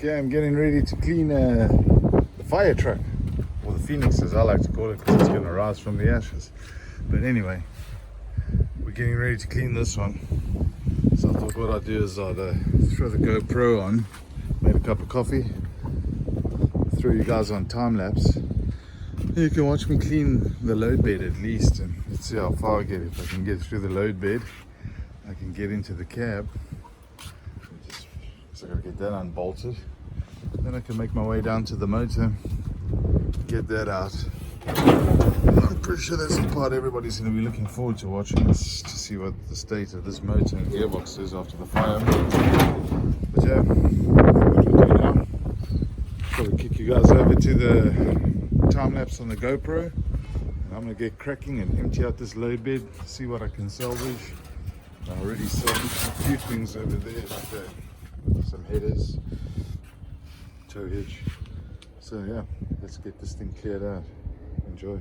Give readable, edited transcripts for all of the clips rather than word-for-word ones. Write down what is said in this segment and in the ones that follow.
Okay, I'm getting ready to clean the fire truck, or the Phoenix as I like to call it, because it's going to rise from the ashes. But anyway, we're getting ready to clean this one. So I thought what I'd do is I'd throw the GoPro on, made a cup of coffee, throw you guys on time lapse. You can watch me clean the load bed at least, and let's see how far I get. If I can get through the load bed, I can get into the cab. So I gotta get that unbolted. Then I can make my way down to the motor, get that out. I'm pretty sure that's the part everybody's going to be looking forward to watching, is to see what the state of this motor and gearbox is after the fire. But yeah, what we'll do now, probably kick you guys over to the time lapse on the GoPro, and I'm going to get cracking and empty out this load bed, see what I can salvage. I already salvaged a few things over there, like that. Some headers, tow hitch. So yeah, let's get this thing cleared out. Enjoy.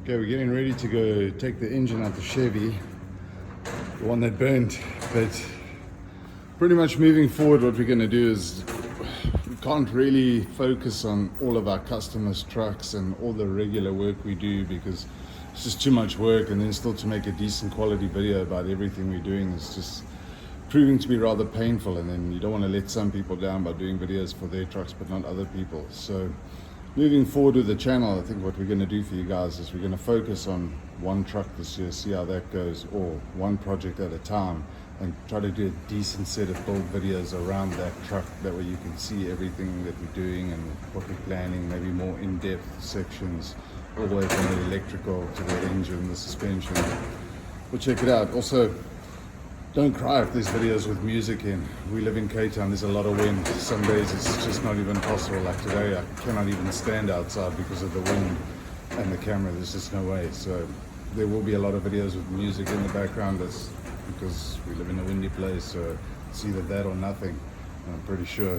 Okay, we're getting ready to go take the engine out the Chevy, the one that burned. But pretty much moving forward, what we're going to do is we can't really focus on all of our customers' trucks and all the regular work we do, because it's just too much work, and then still to make a decent quality video about everything we're doing is just proving to be rather painful. And then you don't want to let some people down by doing videos for their trucks but not other people. So moving forward with the channel, I think what we're going to do for you guys is we're going to focus on one truck this year, see how that goes, or one project at a time, and try to do a decent set of build videos around that truck. That way you can see everything that we're doing and what we're planning, maybe more in-depth sections, all the way from the electrical to the engine, the suspension. We'll check it out. Also, don't cry if there's videos with music in. We live in Cape Town, there's a lot of wind. Some days it's just not even possible. Like today, I cannot even stand outside because of the wind and the camera. There's just no way. So there will be a lot of videos with music in the background. That's because we live in a windy place, so it's either that or nothing. And I'm pretty sure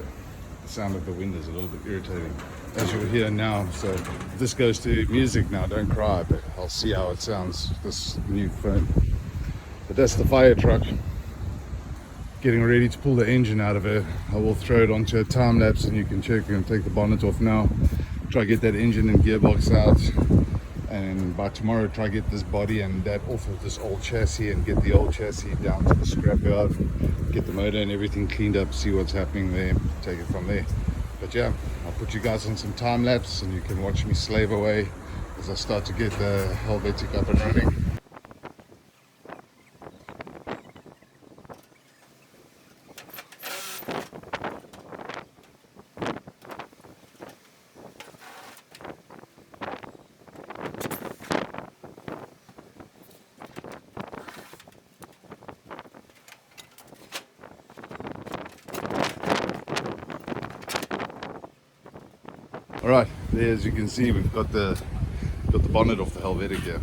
the sound of the wind is a little bit irritating, as you'll hear now. So if this goes to music now, don't cry, but I'll see how it sounds, this new phone. But that's the fire truck. Getting ready to pull the engine out of it. I will throw it onto a time lapse and you can check. We're going to take the bonnet off now, try to get that engine and gearbox out, and by tomorrow try to get this body and that off of this old chassis and get the old chassis down to the scrapyard, get the motor and everything cleaned up, see what's happening there, take it from there. But yeah, I'll put you guys on some time lapse and you can watch me slave away as I start to get the HellVetic up and running. All right, there, as you can see, we've got the bonnet off the HellVetic here.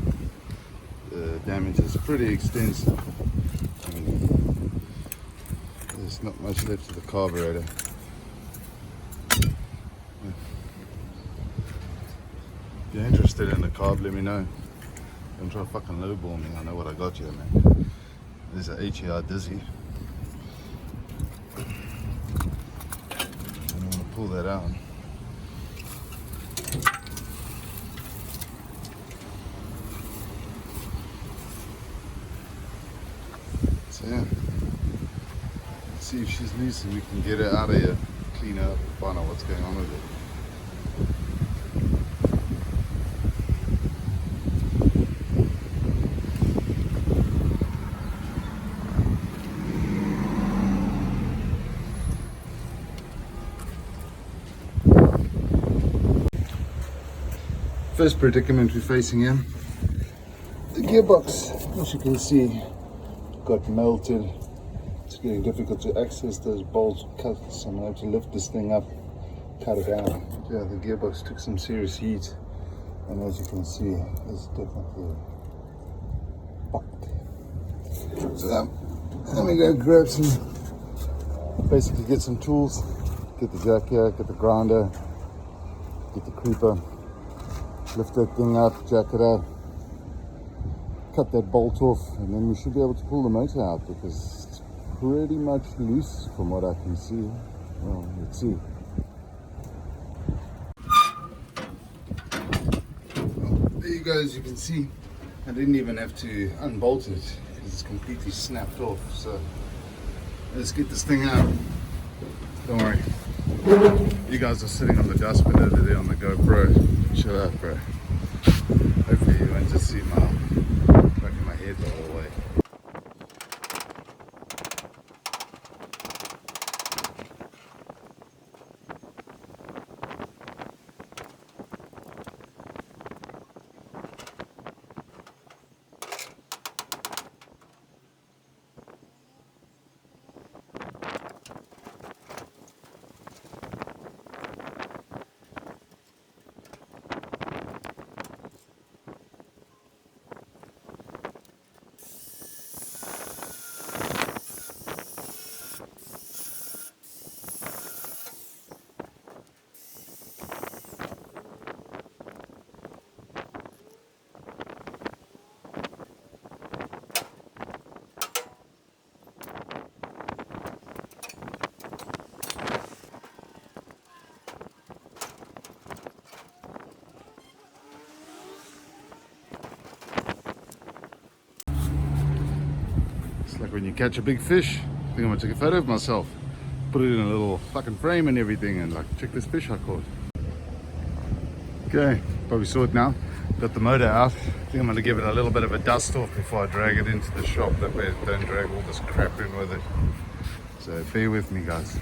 The damage is pretty extensive. I mean, there's not much left of the carburetor. If you're interested in the carb, let me know. Don't try to fucking lowball me. I know what I got here, man. There's a HER Dizzy. I don't want to pull that out. So yeah, let's see if she's loose and we can get her out of here, clean her up, and find out what's going on with it. first predicament we're facing here. The gearbox, as you can see, got melted. It's getting difficult to access those bolts cut, so I'm going to have to lift this thing up, cut it out. Yeah, the gearbox took some serious heat, and as you can see, it's definitely fucked. So let me go grab some, basically get some tools, get the jack here, get the grinder, get the creeper, lift that thing up, jack it up, cut that bolt off, and then we should be able to pull the motor out because it's pretty much loose from what I can see. Well, let's see. There you go, as you can see, I didn't even have to unbolt it because it's completely snapped off. So let's get this thing out. Don't worry. You guys are sitting on the dustbin over there on the GoPro. Chill out, bro. Hopefully you won't just see my fucking my head the whole way. Like when you catch a big fish, I think I'm gonna take a photo of myself, put it in a little fucking frame and everything, and like, check this fish I caught. Okay, probably saw it now. Got the motor out. I think I'm gonna give it a little bit of a dust off before I drag it into the shop. That way I don't drag all this crap in with it. So bear with me, guys.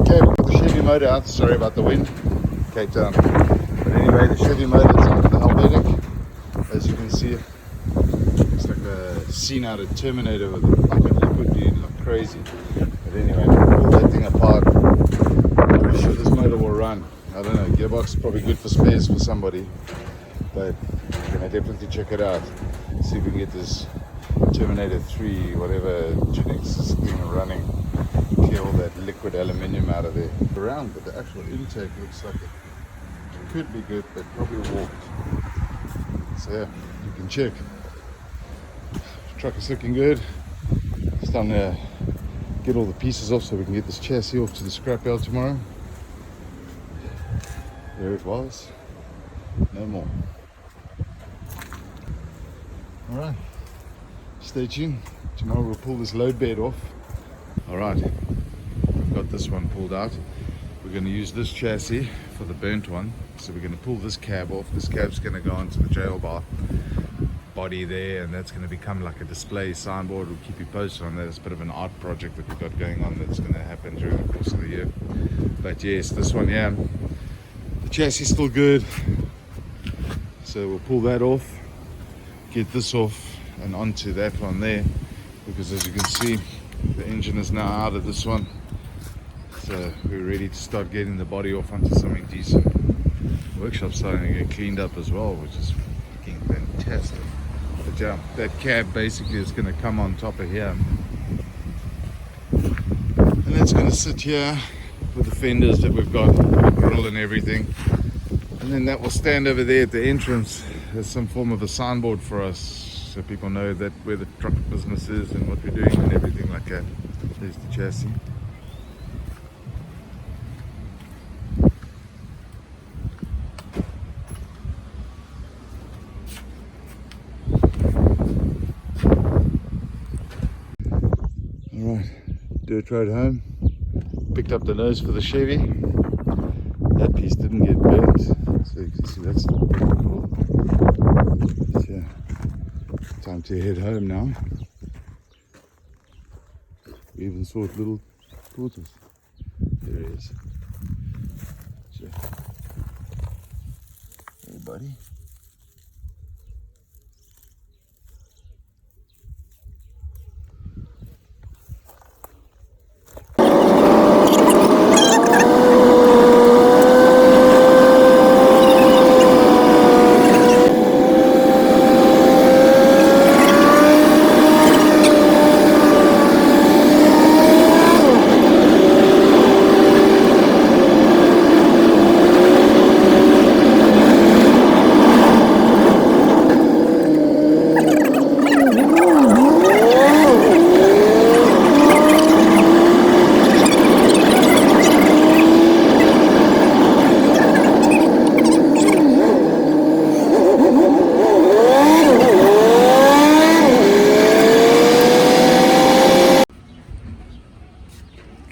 Okay, we've got the Chevy motor out. Sorry about the wind, Cape Town. But anyway, the Chevy motor is on the HellVetic. As you can see, it's like a scene out of Terminator with a fucking liquid being like crazy. But anyway, pull that thing apart. I'm pretty sure this motor will run. I don't know, gearbox is probably good for spares for somebody. But we're gonna definitely check it out. See if we can get this Terminator 3, whatever Genesis thing running. Clear all that liquid aluminium out of there. Around, but the actual intake looks like it could be good, but probably warped. So yeah, you can check. Truck is looking good. Just time to get all the pieces off so we can get this chassis off to the scrapyard tomorrow. There it was. No more. Alright. Stay tuned. Tomorrow we'll pull this load bed off. Alright. We've got this one pulled out. We're going to use this chassis for the burnt one. So we're going to pull this cab off. This cab's going to go onto the jail bar body there, and that's going to become like a display signboard. We'll keep you posted on that. It's a bit of an art project that we've got going on that's going to happen during the course of the year. But yes, this one, yeah, the chassis is still good. So we'll pull that off, get this off and onto that one there, because as you can see, the engine is now out of this one. So we're ready to start getting the body off onto something decent. The workshop's starting to get cleaned up as well, which is fucking fantastic. But yeah, that cab basically is going to come on top of here, and that's going to sit here with the fenders that we've got, the grill and everything, and then that will stand over there at the entrance as some form of a signboard for us so people know that where the truck business is and what we're doing and everything like that. There's the chassis. Alright, dirt road home. Picked up the nose for the Chevy. That piece didn't get burnt, so you can see that's pretty cool. But yeah, time to head home now. We even saw a little tortoise. There he is. So, hey buddy.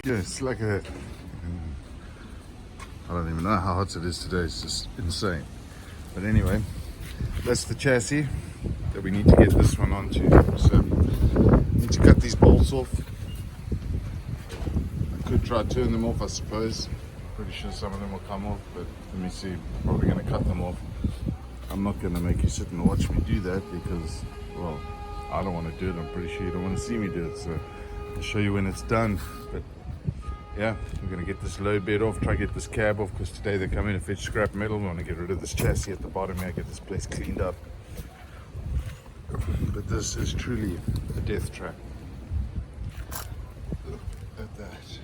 It's like I don't even know how hot it is today, it's just insane. But anyway, that's the chassis that we need to get this one onto. So need to cut these bolts off. I could try to turn them off, I suppose. Pretty sure some of them will come off, but let me see. Probably going to cut them off. I'm not going to make you sit and watch me do that because, well, I don't want to do it. I'm pretty sure you don't want to see me do it, so I'll show you when it's done. But yeah, we're going to get this load bed off, try to get this cab off, because today they're coming to fetch scrap metal. We want to get rid of this chassis at the bottom here, get this place cleaned up. But this is truly a death trap. Look at that.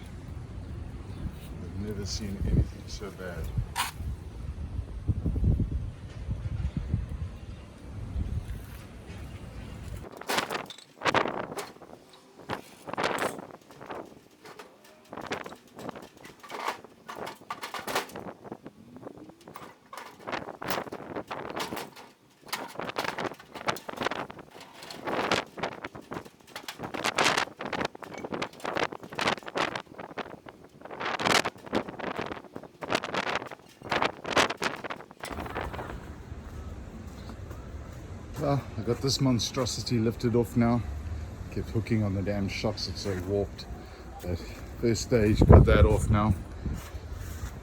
I've never seen anything so bad. Well, I got this monstrosity lifted off now. Kept hooking on the damn shocks, it's so warped. But first stage, got that off now.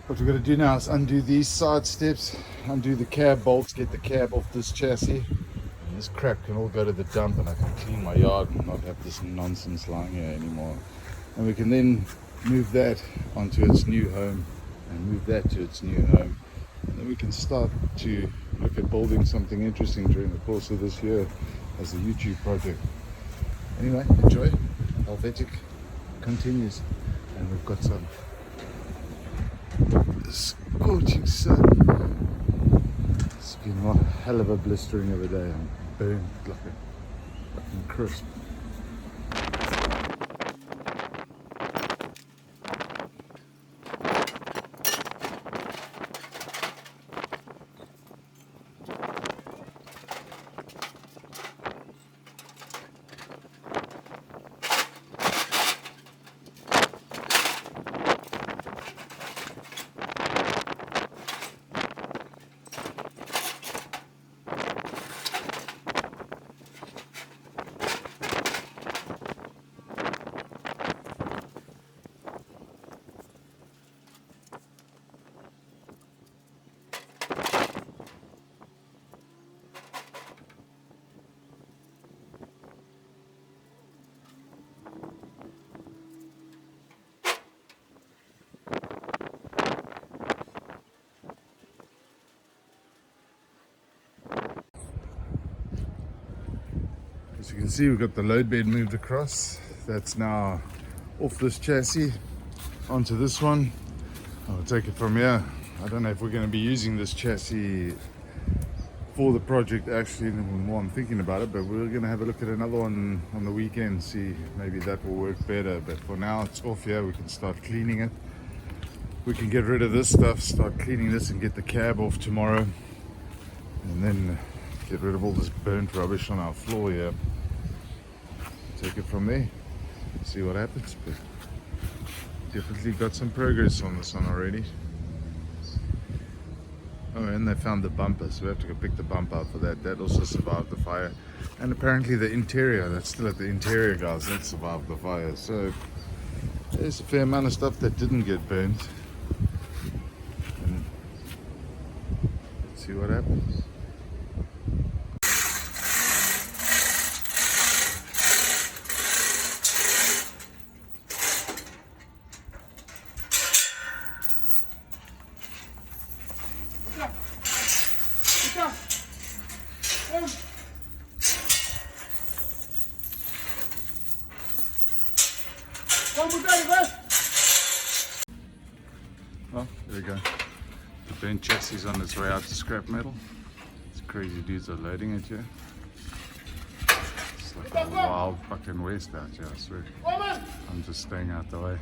What we're going to do now is undo these side steps, undo the cab bolts, get the cab off this chassis. And this crap can all go to the dump and I can clean my yard and not have this nonsense lying here anymore. And we can then move that onto its new home and move that to its new home. And then we can start to look at building something interesting during the course of this year as a YouTube project. Anyway, enjoy. HellVetic continues, and we've got some scorching sun. It's been one hell of a blistering of a day. I'm burned like a fucking crisp. As you can see, we've got the load bed moved across. That's now off this chassis onto this one. I'll take it from here. I don't know if we're going to be using this chassis for the project actually, the more I'm thinking about it, but we're going to have a look at another one on the weekend, see maybe that will work better. But for now it's off here. We can start cleaning it. We can get rid of this stuff, start cleaning this, and get the cab off tomorrow, and then get rid of all this burnt rubbish on our floor here. Take it from there, see what happens. But definitely got some progress on this one already. Oh, and they found the bumper, so we have to go pick the bumper out for that. That also survived the fire. And apparently the interior, that's still at the interior, guys, that survived the fire. So there's a fair amount of stuff that didn't get burnt. And let's see what happens. Oh, there we go. The burnt chassis is on its way out to scrap metal. These crazy dudes are loading it here. It's like a wild fucking west out here, I swear. I'm just staying out the way.